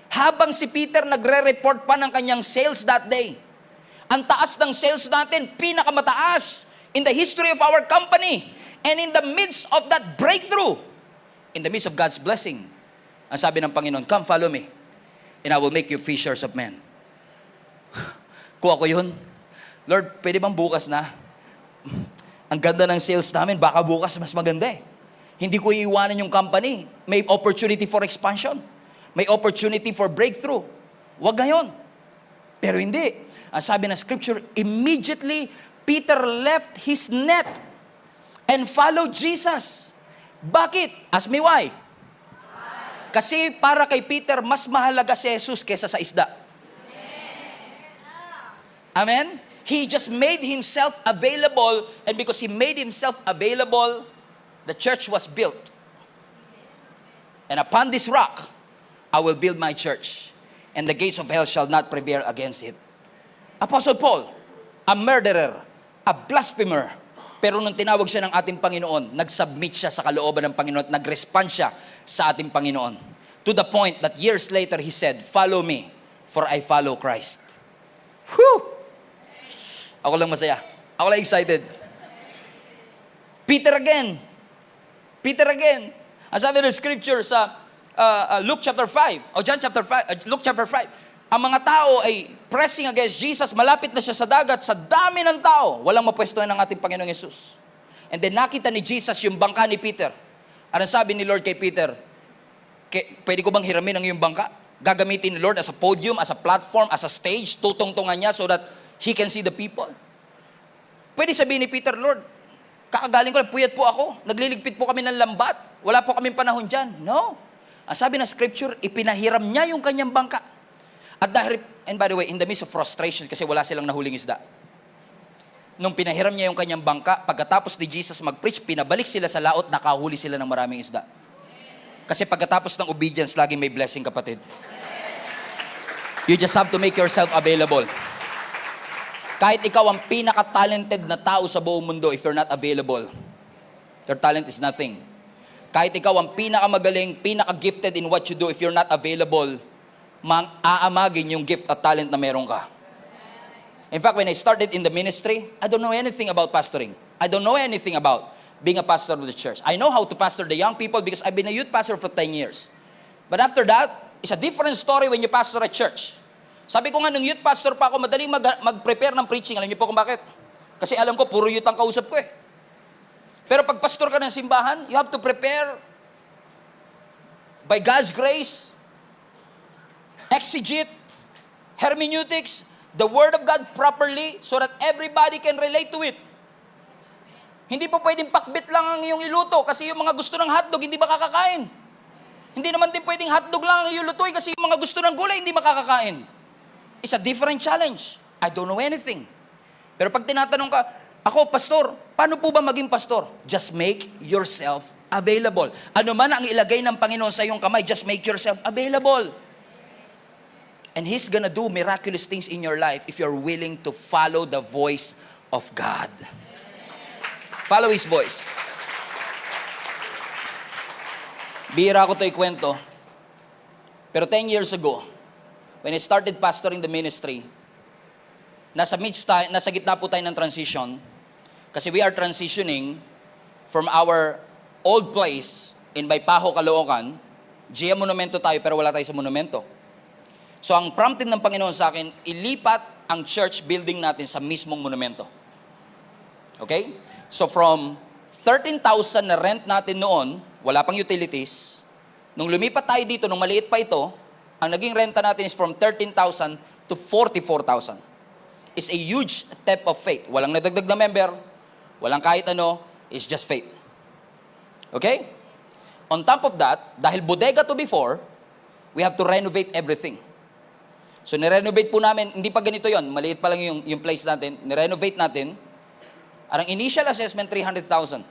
Habang si Peter nagre-report pa ng kanyang sales that day, ang taas ng sales natin, pinakamataas in the history of our company, and in the midst of that breakthrough, in the midst of God's blessing, ang sabi ng Panginoon, "Come, follow me, and I will make you fishers of men." Kung ako yun, Lord, pwede bang bukas na? Ang ganda ng sales namin, baka bukas mas maganda eh. Hindi ko iiwanan yung company. May opportunity for expansion. May opportunity for breakthrough. Wag ngayon. Pero hindi. Ang sabi ng scripture, immediately, Peter left his net and followed Jesus. Bakit? Ask me why. Kasi para kay Peter, mas mahalaga si Jesus kesa sa isda. Amen? He just made himself available, and because he made himself available, the church was built. And upon this rock, I will build my church, and the gates of hell shall not prevail against it. Apostle Paul, a murderer, a blasphemer, pero nung tinawag siya ng ating Panginoon, nag-submit siya sa kalooban ng Panginoon at nag-respond siya sa ating Panginoon. To the point that years later, he said, "Follow me, for I follow Christ." Whew! Ako lang masaya. Ako lang excited. Peter again. Ang sabi ng scripture sa Luke chapter 5, o John chapter 5, Luke chapter 5, ang mga tao ay pressing against Jesus, malapit na siya sa dagat, sa dami ng tao, walang mapwestuhan ng ating Panginoong Yesus. And then nakita ni Jesus yung bangka ni Peter. Ano sabi ni Lord kay Peter? Pwede ko bang hiramin ang iyong bangka? Gagamitin ni Lord as a podium, as a platform, as a stage, tutungtungan niya so that He can see the people. Pwede sabihin ni Peter, "Lord, kakagaling ko, puyat po ako. Nagliligpit po kami ng lambat. Wala po kaming panahon dyan." No. Ang sabi ng scripture, ipinahiram niya yung kanyang bangka. At dahil, and by the way, in the midst of frustration, kasi wala silang nahuling isda. Nung pinahiram niya yung kanyang bangka, pagkatapos ni Jesus mag-preach, pinabalik sila sa laot, nakahuli sila ng maraming isda. Kasi pagkatapos ng obedience, laging may blessing, kapatid. You just have to make yourself available. Kahit ikaw ang pinaka-talented na tao sa buong mundo, if you're not available, your talent is nothing. Kahit ikaw ang pinakamagaling, pinaka-gifted in what you do, if you're not available, aamagin yung gift at talent na meron ka. In fact, when I started in the ministry, I don't know anything about pastoring. I don't know anything about being a pastor of the church. I know how to pastor the young people because I've been a youth pastor for 10 years. But after that, it's a different story when you pastor a church. Sabi ko nga, nung youth pastor pa ako, madaling mag-prepare ng preaching. Alam niyo po kung bakit? Kasi alam ko, puro youth ang kausap ko eh. Pero pag pastor ka ng simbahan, you have to prepare by God's grace, exegete, hermeneutics, the Word of God properly so that everybody can relate to it. Hindi po pwedeng pakbit lang ang iyong iluto kasi yung mga gusto ng hotdog, hindi makakakain. Hindi naman din pwedeng hotdog lang ang iyong lutuin kasi yung mga gusto ng gulay, hindi makakakain. It's a different challenge. I don't know anything. Pero pag tinatanong ka, ako, pastor, paano po ba maging pastor? Just make yourself available. Ano man ang ilagay ng Panginoon sa iyong kamay, just make yourself available. And He's gonna do miraculous things in your life if you're willing to follow the voice of God. Follow His voice. Bihira ko ito ikwento. Pero 10 years ago, when I started pastoring the ministry, nasa gitna po tayo ng transition kasi we are transitioning from our old place in Baypaho, Caloocan. GM Monumento tayo pero wala tayo sa monumento. So ang prompting ng Panginoon sa akin, ilipat ang church building natin sa mismong monumento. Okay? So from 13,000 na rent natin noon, wala pang utilities. Nung lumipat tayo dito, nung maliit pa ito, ang naging renta natin is from 13,000 to 44,000. It's a huge step of faith. Walang nadagdag na member, walang kahit ano, it's just faith. Okay? On top of that, dahil bodega to before, we have to renovate everything. So nirenovate po namin, hindi pa ganito yon, maliit pa lang yung place natin, nirenovate natin. Ang initial assessment, 300,000.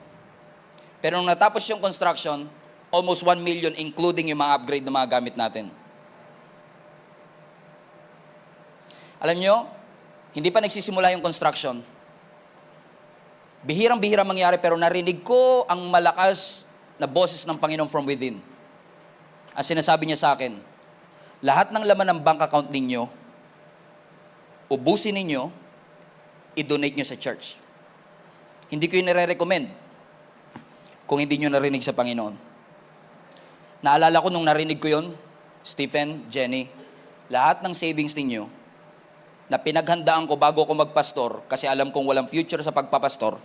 Pero nung natapos yung construction, almost 1 million including yung mga upgrade na mga gamit natin. Alam nyo, hindi pa nagsisimula yung construction. Bihirang-bihira mangyari pero narinig ko ang malakas na boses ng Panginoon from within. Ang sinasabi niya sa akin, lahat ng laman ng bank account ninyo, ubusin ninyo, i-donate nyo sa church. Hindi ko yun nire-recommend kung hindi nyo narinig sa Panginoon. Naalala ko nung narinig ko yun, Stephen, Jenny, lahat ng savings ninyo, na pinaghandaan ko bago ako magpastor, kasi alam kong walang future sa pagpapastor,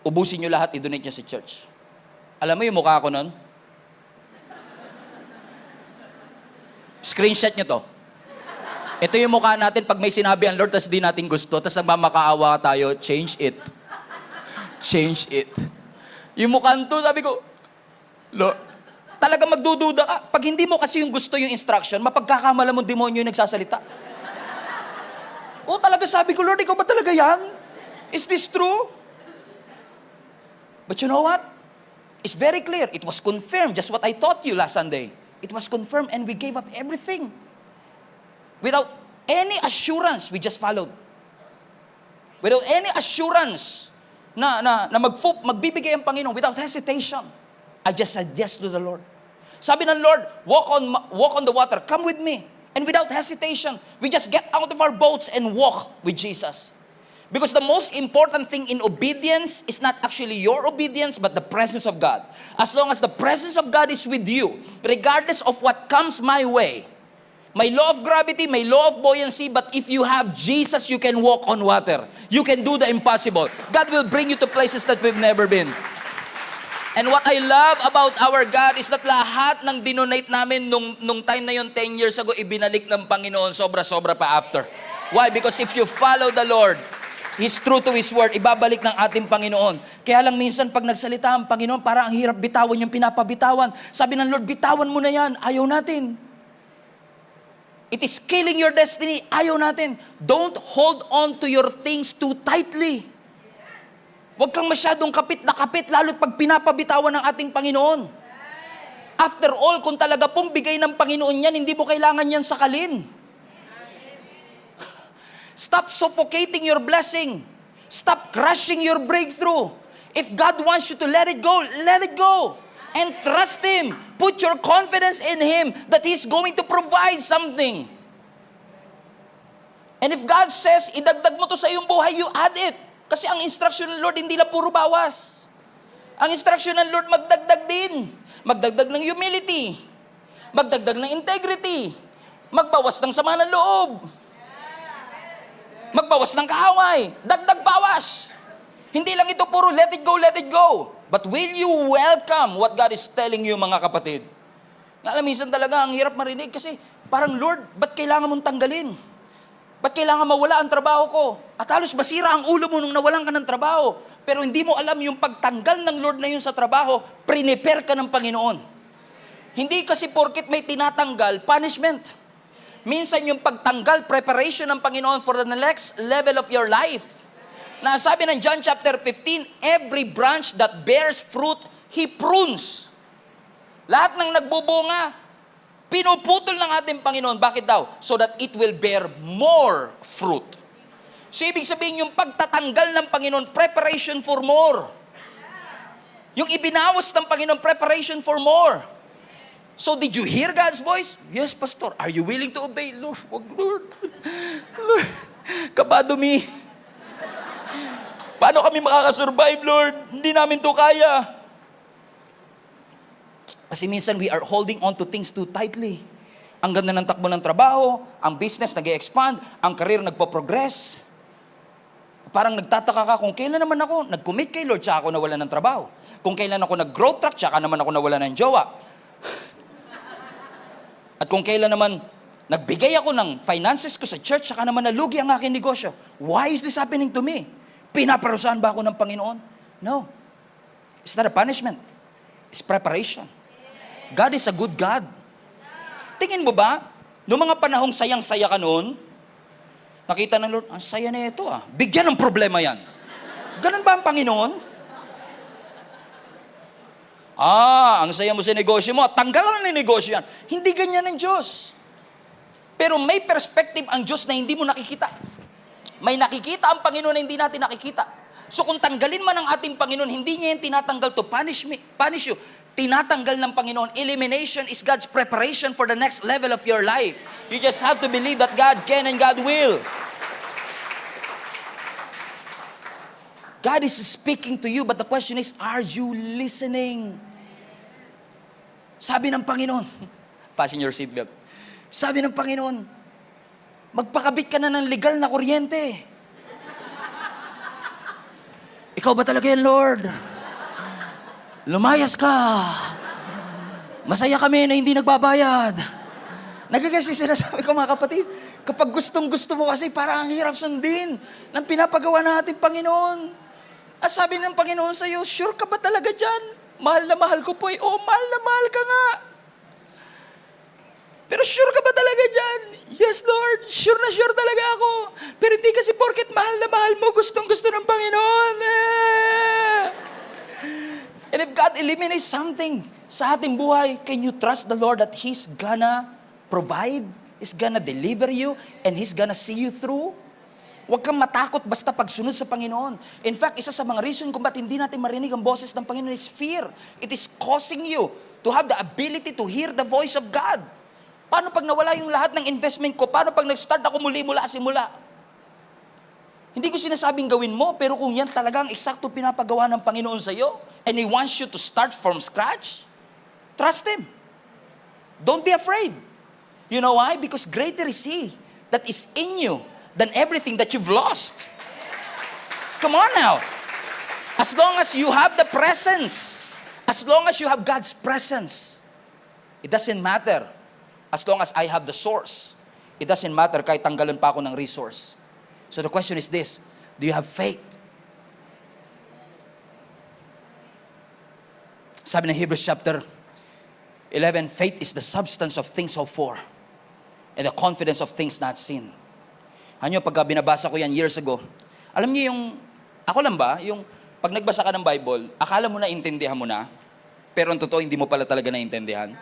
ubusin nyo lahat, i-donate nyo sa church. Alam mo yung mukha ko nun? Screenshot nyo to. Ito yung mukha natin pag may sinabi ang Lord, tas di natin gusto, tas nagmamakaawa tayo, change it. Change it. Yung mukha to, sabi ko, Lord, talaga magdududa ka. Pag hindi mo kasi yung gusto yung instruction, mapagkakamala mo demonyo yung nagsasalita. O talaga sabi ko, Lord, ikaw ba talaga yan? Is this true? But you know what? It's very clear. It was confirmed, just what I taught you last Sunday. It was confirmed and we gave up everything. Without any assurance, we just followed. Without any assurance na magbibigay ang Panginoon, without hesitation, I just said yes to the Lord. Sabi ng Lord, walk on the water, come with me. And without hesitation, we just get out of our boats and walk with Jesus. Because the most important thing in obedience is not actually your obedience, but the presence of God. As long as the presence of God is with you, regardless of what comes my way, may law of gravity, may law of buoyancy, but if you have Jesus, you can walk on water. You can do the impossible. God will bring you to places that we've never been. And what I love about our God is that lahat ng dinonate namin nung time na yun, 10 years ago, ibinalik ng Panginoon, sobra-sobra pa after. Why? Because if you follow the Lord, He's true to His word, ibabalik ng ating Panginoon. Kaya lang minsan pag nagsalita ang Panginoon, parang ang hirap bitawan yung pinapabitawan. Sabi ng Lord, bitawan mo na yan, ayaw natin. It is killing your destiny, ayaw natin. Don't hold on to your things too tightly. Huwag kang masyadong kapit na kapit, lalo pag pinapabitawan ng ating Panginoon. After all, kung talaga pong bigay ng Panginoon yan, hindi mo kailangan yan sakalin. Stop suffocating your blessing. Stop crushing your breakthrough. If God wants you to let it go, let it go. And trust Him. Put your confidence in Him that He's going to provide something. And if God says, idagdag mo to sa iyong buhay, you add it. Kasi ang instruction ng Lord, hindi lang puro bawas. Ang instruction ng Lord, magdagdag din. Magdagdag ng humility. Magdagdag ng integrity. Magbawas ng sama ng loob. Magbawas ng kaaway. Dagdag bawas. Hindi lang ito puro let it go, let it go. But will you welcome what God is telling you, mga kapatid? Alam, minsan talaga, ang hirap marinig kasi parang, Lord, ba't kailangan mong tanggalin? Ba't kailangan mawala ang trabaho ko? At halos masira ang ulo mo nung nawalan ka ng trabaho. Pero hindi mo alam yung pagtanggal ng Lord na yun sa trabaho, prepare ka ng Panginoon. Hindi kasi porkit may tinatanggal, punishment. Minsan yung pagtanggal, preparation ng Panginoon for the next level of your life. Na sabi ng John chapter 15, every branch that bears fruit, He prunes. Lahat ng nagbubunga, pinuputol ng ating Panginoon. Bakit daw? So that it will bear more fruit. So ibig sabihin yung pagtatanggal ng Panginoon, preparation for more. Yung ibinawas ng Panginoon, preparation for more. So did you hear God's voice? Yes, Pastor. Are you willing to obey? Lord, wag, Lord. Lord, kabado me. Paano kami makakasurvive, Lord? Hindi namin to kaya. Kasi minsan we are holding on to things too tightly. Ang ganda ng takbo ng trabaho, ang business nag-expand, ang career nagpo-progress. Parang nagtataka ka kung kailan naman ako nag-commit kay Lord, tsaka ako nawala ng trabaho. Kung kailan ako nag-growth track, tsaka naman ako nawala ng jowa. At kung kailan naman nagbigay ako ng finances ko sa church, tsaka naman nalugi ang aking negosyo. Why is this happening to me? Pinaparusahan ba ako ng Panginoon? No. It's not a punishment. It's preparation. God is a good God. Tingin mo ba, noong mga panahong sayang-saya ka noon, nakita ng Lord, ang saya na ito ah. Bigyan ng problema yan. Ganun ba ang Panginoon? Ang saya mo sa negosyo mo, tanggalan ng negosyo yan. Hindi ganyan ang Diyos. Pero may perspective ang Diyos na hindi mo nakikita. May nakikita ang Panginoon na hindi natin nakikita. So kung tanggalin man ang ating Panginoon, hindi niya yan tinatanggal to punish you. Tinatanggal ng Panginoon. Elimination is God's preparation for the next level of your life. You just have to believe that God can and God will. God is speaking to you, but the question is, are you listening? Sabi ng Panginoon, fasten your seatbelt. Sabi ng Panginoon, magpakabit ka na ng legal na kuryente. Ikaw ba talaga yan, Lord? Lumayas ka. Masaya kami na hindi nagbabayad. Nagigets yung sinasabi ko mga kapatid. Kapag gustong-gusto mo kasi parang ang hirap sundin ng pinapagawa ng ating Panginoon. At sabi ng Panginoon sa iyo, sure ka ba talaga dyan? Mahal na mahal ko po eh. Oh, mahal na mahal ka nga. Pero sure ka ba talaga dyan? Yes, Lord. Sure na sure talaga ako. Pero hindi kasi porket mahal na mahal mo, gustong-gusto ng Panginoon. And if God eliminates something sa ating buhay, can you trust the Lord that He's gonna provide? He's gonna deliver you? And He's gonna see you through? Huwag kang matakot basta pagsunod sa Panginoon. In fact, isa sa mga reason kung ba't hindi natin marinig ang boses ng Panginoon is fear. It is causing you to have the ability to hear the voice of God. Paano pag nawala yung lahat ng investment ko? Paano pag nag-start ako mula simula? Hindi ko sinasabing gawin mo, pero kung yan talagang eksakto pinapagawa ng Panginoon sa iyo, and He wants you to start from scratch, trust Him. Don't be afraid. You know why? Because greater is He that is in you than everything that you've lost. Come on now. As long as you have the presence, as long as you have God's presence, it doesn't matter. As long as I have the source, it doesn't matter kahit tanggalan pa ako ng resource. So the question is this, do you have faith? Sabi ng Hebrews chapter 11, faith is the substance of things hoped for and the confidence of things not seen. Ano, pagka binabasa ko yan years ago, alam niyo yung, ako lang ba, yung pag nagbasa ka ng Bible, akala mo na intindihan mo na, pero ang totoo, hindi mo pala talaga naintindihan.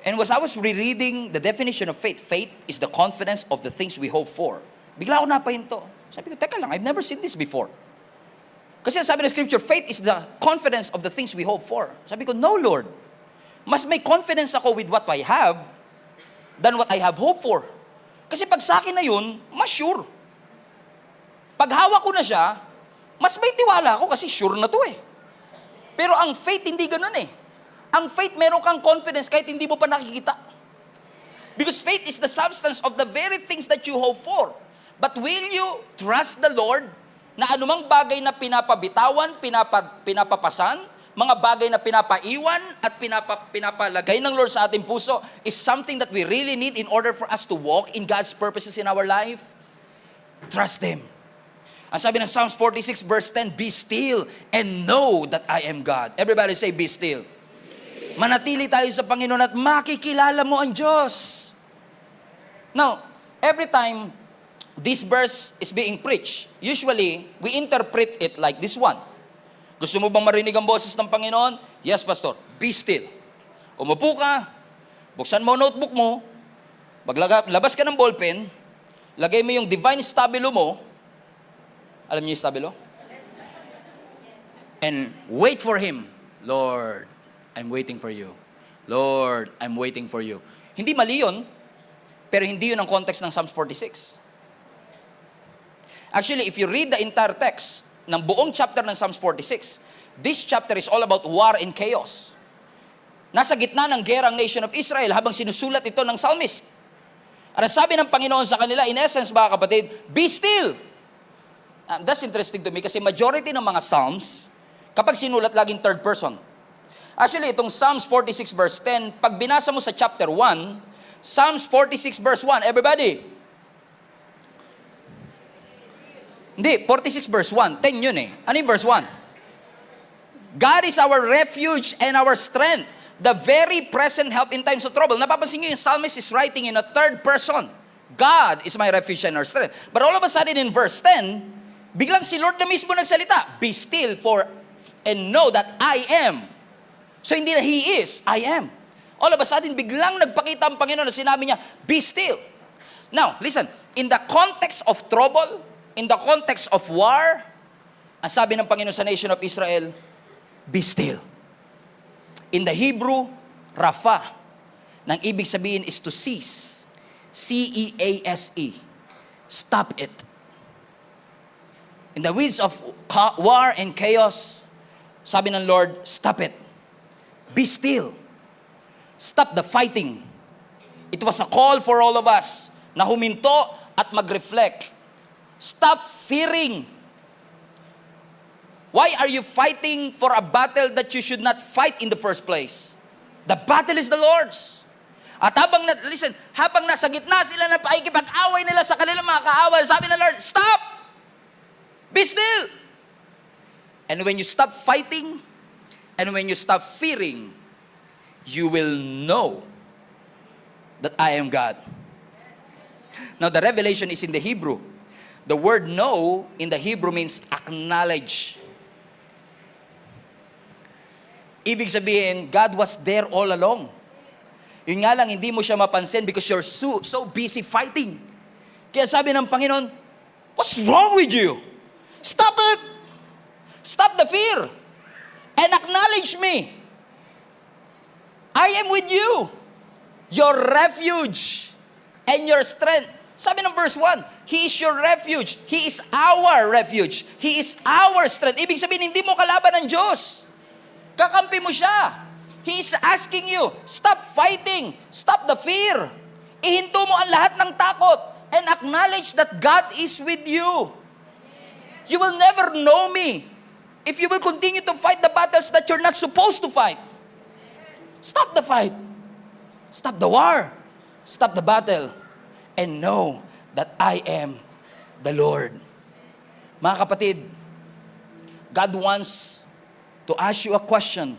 And as I was rereading the definition of faith, faith is the confidence of the things we hope for. Bigla ako napahinto. Sabi ko, teka lang, I've never seen this before. Kasi sabi ng scripture, faith is the confidence of the things we hope for. Sabi ko, no Lord. Mas may confidence ako with what I have than what I have hope for. Kasi pag sa akin na yun, mas sure. Pag hawak ko na siya, mas may tiwala ako kasi sure na to eh. Pero ang faith, hindi ganun eh. Ang faith, meron kang confidence kahit hindi mo pa nakikita. Because faith is the substance of the very things that you hope for. But will you trust the Lord na anumang bagay na pinapabitawan, pinapapasan, mga bagay na pinapaiwan at pinapalagay ng Lord sa ating puso is something that we really need in order for us to walk in God's purposes in our life? Trust Him. Ang sabi ng Psalms 46 verse 10, be still and know that I am God. Everybody say, be still. Manatili tayo sa Panginoon at makikilala mo ang Diyos. Now, every time this verse is being preached, usually we interpret it like this one. Gusto mo bang marinig ang boses ng Panginoon? Yes, Pastor. Be still. Umupo ka, buksan mo notebook mo, labas ka ng ballpen, lagay mo yung divine stabilo mo. Alam niyo yung stabilo? And wait for Him. Lord, I'm waiting for you. Lord, I'm waiting for you. Hindi mali yun, pero hindi yun ang context ng Psalms 46. Actually, if you read the entire text ng buong chapter ng Psalms 46, this chapter is all about war and chaos. Nasa gitna ng gera ang nation of Israel habang sinusulat ito ng psalmist. At sabi ng Panginoon sa kanila, in essence mga kapatid, be still. That's interesting to me kasi majority ng mga psalms, kapag sinulat laging third person. Actually, itong Psalms 46 verse 10, pag binasa mo sa chapter 1, Psalms 46 verse 1, everybody. Hindi, 46 verse 1, 10 yun eh. Ano yung verse 1? God is our refuge and our strength, the very present help in times of trouble. Napapansin niyo yung psalmist is writing in a third person. God is my refuge and our strength. But all of a sudden in verse 10, biglang si Lord na mismo nagsalita, be still and know that I am. So hindi na He is, I am. All of a sudden, biglang nagpakita ang Panginoon na sinabi niya, be still. Now, listen, in the context of trouble, in the context of war, ang sabi ng Panginoon sa nation of Israel, be still. In the Hebrew, Rafa, nang ibig sabihin is to cease. C-E-A-S-E. Stop it. In the midst of war and chaos, sabi ng Lord, stop it. Be still. Stop the fighting. It was a call for all of us na huminto at mag-reflect. Stop fearing. Why are you fighting for a battle that you should not fight in the first place? The battle is the Lord's. At habang nasa gitna sila na paikipag-away nila sa kanilang mga kaaway, sabi ng Lord, stop! Be still! And when you stop fighting, and when you stop fearing, you will know that I am God. Now, the revelation is in the Hebrew. The word know in the Hebrew means acknowledge. Ibig sabihin, God was there all along. Yun nga lang, hindi mo siya mapansin because you're so busy fighting. Kaya sabi ng Panginoon, what's wrong with you? Stop it! Stop the fear! And acknowledge me. I am with you. Your refuge and your strength. Sabi ng verse 1, He is your refuge. He is our refuge. He is our strength. Ibig sabihin, hindi mo kalaban ng Diyos. Kakampi mo siya. He is asking you, stop fighting. Stop the fear. Ihinto mo ang lahat ng takot. And acknowledge that God is with you. You will never know me if you will continue to fight the battles that you're not supposed to fight. Stop the fight. Stop the war. Stop the battle. And know that I am the Lord. Mga kapatid, God wants to ask you a question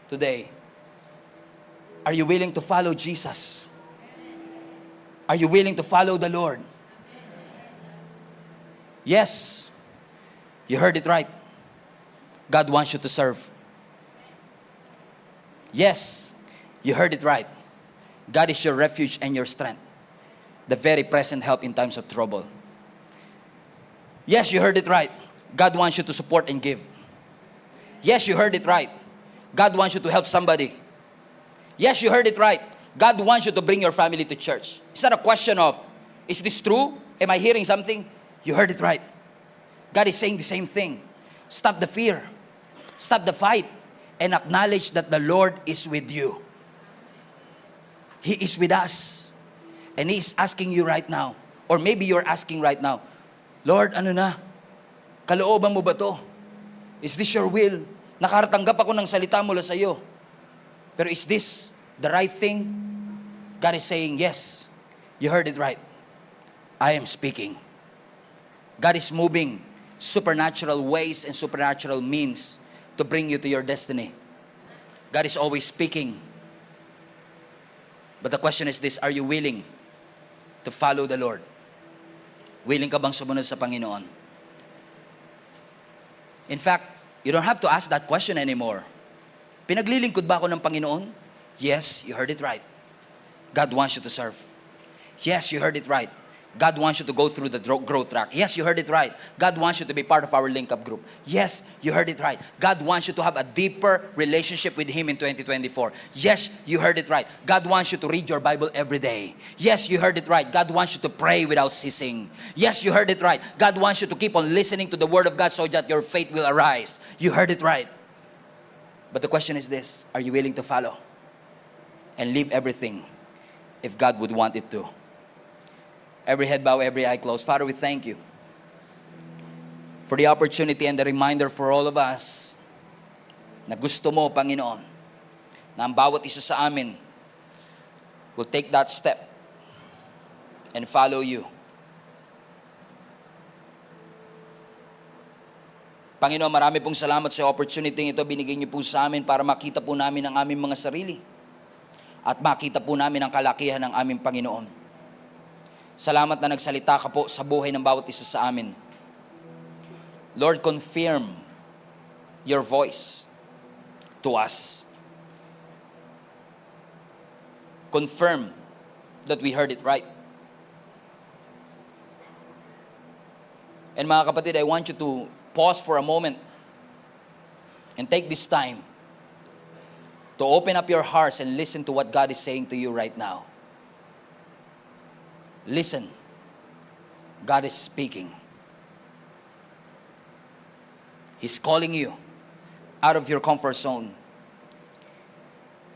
today. Are you willing to follow Jesus? Are you willing to follow the Lord? Yes, you heard it right. God wants you to serve. Yes, you heard it right. God is your refuge and your strength, the very present help in times of trouble. Yes, you heard it right. God wants you to support and give. Yes, you heard it right. God wants you to help somebody. Yes, you heard it right. God wants you to bring your family to church. It's not a question of, is this true? Am I hearing something? You heard it right. God is saying the same thing. Stop the fear. Stop the fight. And acknowledge that the Lord is with you. He is with us. And He is asking you right now. Or maybe you're asking right now, Lord, ano na? Kalooban mo ba to? Is this your will? Nakaratanggap ako ng salita mula sa iyo. Pero is this the right thing? God is saying, yes, you heard it right. I am speaking. God is moving supernatural ways and supernatural means to bring you to your destiny. God is always speaking. But the question is this, are you willing to follow the Lord? Willing ka bang sumunod sa Panginoon? In fact, you don't have to ask that question anymore. Pinaglilingkod ba ako ng Panginoon? Yes, you heard it right. God wants you to serve. Yes, you heard it right. God wants you to go through the growth track. Yes, you heard it right. God wants you to be part of our link-up group. Yes, you heard it right. God wants you to have a deeper relationship with Him in 2024. Yes, you heard it right. God wants you to read your Bible every day. Yes, you heard it right. God wants you to pray without ceasing. Yes, you heard it right. God wants you to keep on listening to the Word of God so that your faith will arise. You heard it right. But the question is this: are you willing to follow and leave everything if God would want it to? Every head bow, every eye closed. Father, we thank you for the opportunity and the reminder for all of us na gusto mo, Panginoon, na ang bawat isa sa amin will take that step and follow you. Panginoon, marami pong salamat sa opportunity ito. Binigay niyo po sa amin para makita po namin ang aming mga sarili at makita po namin ang kalakihan ng aming Panginoon. Salamat na nagsalita ka po sa buhay ng bawat isa sa amin. Lord, confirm your voice to us. Confirm that we heard it right. And mga kapatid, I want you to pause for a moment and take this time to open up your hearts and listen to what God is saying to you right now. Listen. God is speaking. He's calling you out of your comfort zone.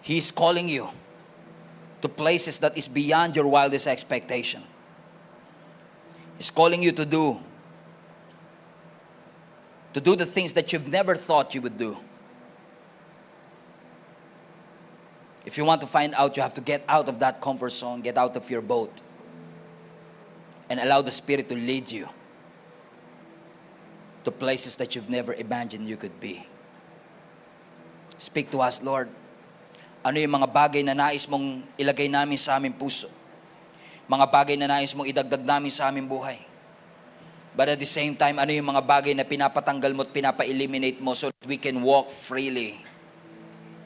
He's calling you to places that is beyond your wildest expectation. He's calling you to do the things that you've never thought you would do. If you want to find out, you have to get out of that comfort zone, get out of your boat, and allow the Spirit to lead you to places that you've never imagined you could be. Speak to us, Lord. Ano yung mga bagay na nais mong ilagay namin sa aming puso? Mga bagay na nais mong idagdag namin sa aming buhay? But at the same time, ano yung mga bagay na pinapatanggal mo at pinapa-eliminate mo so that we can walk freely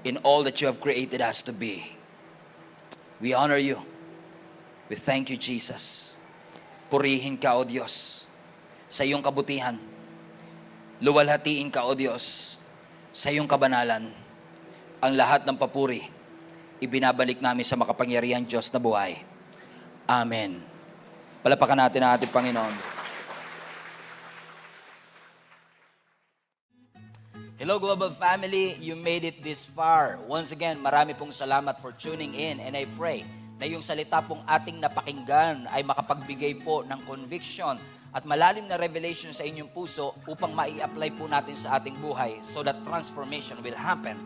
in all that you have created us to be? We honor you. We thank you, Jesus. Purihin ka, O Diyos, sa iyong kabutihan. Luwalhatiin ka, O Diyos, sa iyong kabanalan. Ang lahat ng papuri, ibinabalik namin sa makapangyarihang Diyos na buhay. Amen. Palapakan natin ang ating Panginoon. Hello, Global Family. You made it this far. Once again, marami pong salamat for tuning in, and I pray na yung salita pong ating napakinggan ay makapagbigay po ng conviction at malalim na revelation sa inyong puso upang mai-apply po natin sa ating buhay so that transformation will happen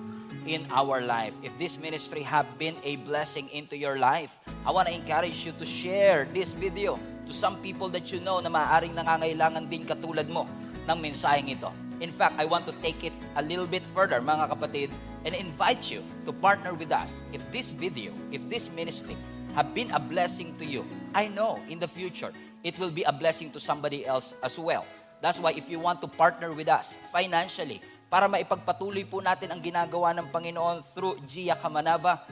in our life. If this ministry have been a blessing into your life, I want to encourage you to share this video to some people that you know na maaaring nangangailangan din katulad mo ng mensaheng ito. In fact, I want to take it a little bit further, mga kapatid, and invite you to partner with us. If this video, if this ministry have been a blessing to you, I know in the future, it will be a blessing to somebody else as well. That's why if you want to partner with us financially, para maipagpatuloy po natin ang ginagawa ng Panginoon through Gia Kamanava,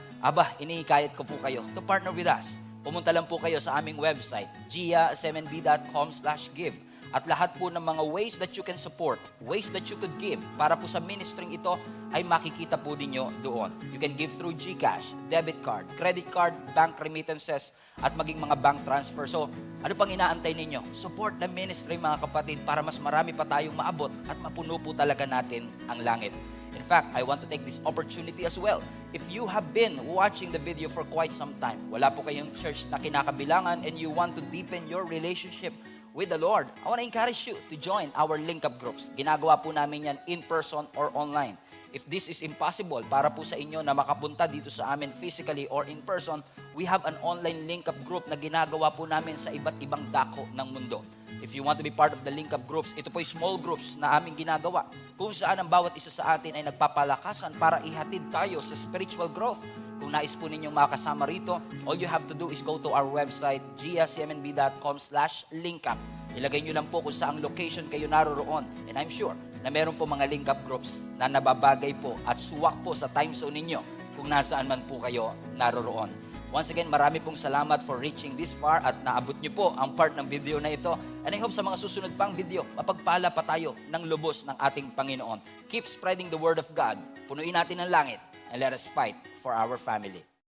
inihikayat ko po kayo to partner with us. Pumunta lang po kayo sa aming website, giasmnb.com/give. At lahat po ng mga ways that you can support, ways that you could give, para po sa ministering ito, ay makikita po ninyo doon. You can give through GCash, debit card, credit card, bank remittances, at maging mga bank transfer. So, ano pang inaantay ninyo? Support the ministry, mga kapatid, para mas marami pa tayong maabot at mapuno po talaga natin ang langit. In fact, I want to take this opportunity as well. If you have been watching the video for quite some time, wala po kayong church na kinakabilangan, and you want to deepen your relationship with the Lord, I want to encourage you to join our link-up groups. Ginagawa po namin yan in person or online. If this is impossible para po sa inyo na makapunta dito sa amin physically or in person, we have an online link-up group na ginagawa po namin sa iba't ibang dako ng mundo. If you want to be part of the link-up groups, ito po ay small groups na aming ginagawa kung saan ang bawat isa sa atin ay nagpapalakasan para ihatid tayo sa spiritual growth. Kung nais po ninyong makasama rito, all you have to do is go to our website, giasmnb.com/linkup. Ilagay nyo lang po kung saang location kayo naroroon. And I'm sure na meron po mga link-up groups na nababagay po at suwak po sa time zone ninyo kung nasaan man po kayo naroroon. Once again, marami pong salamat for reaching this far at naabot niyo po ang part ng video na ito. And I hope sa mga susunod pang video, mapagpala pa tayo ng lubos ng ating Panginoon. Keep spreading the word of God. Punuin natin ang langit and let us fight for our family.